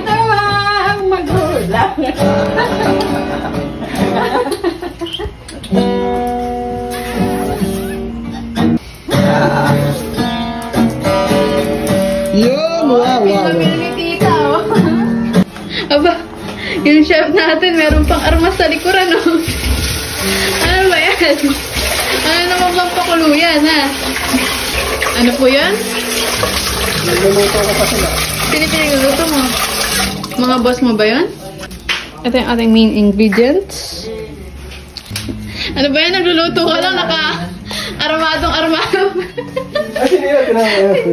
Tawang magulang. Yun! Wow! Aba, yung chef natin, meron pang armas sa likuran, no? Ano ba yan? Ano naman bang pakuluyan, ha? Ano po yan? Nagluluto ko pa sila. Pinipinigluto mo? Mga boss mo ba yan? Ito yung ating main ingredients. Ano ba yan? Nagluluto ka lang, naka-armadong-armado. Ay, sige na.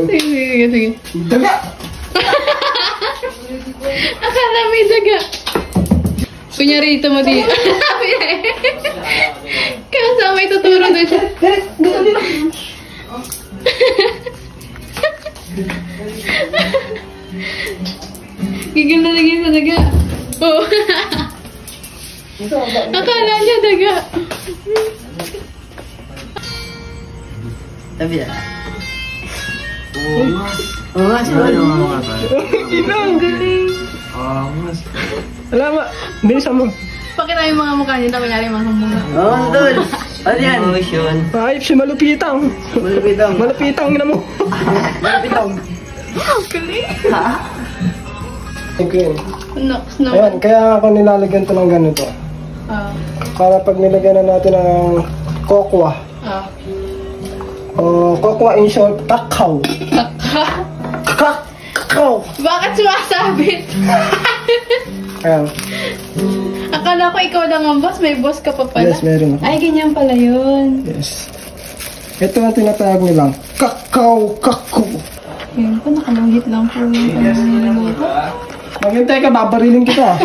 Sige. Daga! Akala may daga. Kunyari ito mo di. Kasama may tuturo doon siya. Gigil na lagi sa daga. Oh. Akala niya daga. Tabi na. Mas. Ang galing. Alam mo, bilisan mo. Pakita yung mga mukha niyo na kunyari mga mukha. Oo, tol. Ano yan? Motion. Ayop si Malupitang. Malupitang. Malupitang na mo. Malupitang. Ang galing. Okay. Nox naman. Ayan, kaya ako nilalagyan to ng ganito. Ah. Para pag nilagyan na natin ng kokwa. Ah. Kokwa in short, kakao. Kakao. Bakit sumasabit? Ayan. Akala ko ikaw lang ang boss. May boss ka pa pala. Yes, meron ako. Ay, ganyan pala yun. Yes. Ito ang tinatawag nilang kakao. Yun po, nakaluhit lang po yung Maghintay ka, babarilin kita.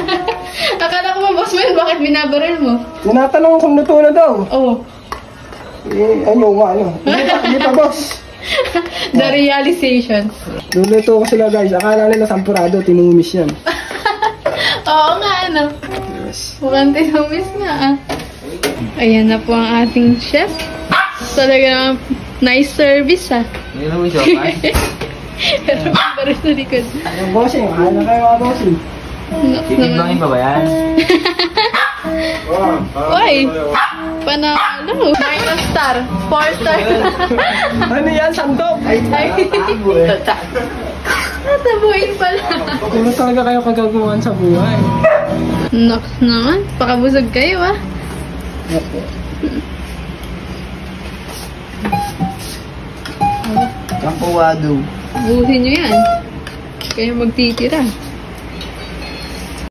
Akala ko ba boss mo yun? Bakit binabaril mo? Tinatanong kung luto na daw. Oh. Ayaw nga, ano. Hindi pa, boss. The realization. Luluto ko sila, guys. Akala nila sampurado, tinumis yan. Oo nga, ano. Yes. Mukhang tinumis nga, ah. Ayan na po ang ating chef. Talaga nice service, ah. Hindi naman siya. Pero baril sa likod. Ang bossing, ano kayo mga bossing? Titimbangin pa ba yan? Uy! Panalo! Minus star. 4 star. Ano yan, sandok? Ay! Natabuhin pala. Ano talaga kayo kagagawan sa buhay? Nox naman. Pakabusog kayo, ah. Kampuwado. Buhusin nyo yan. Kayo magtitira.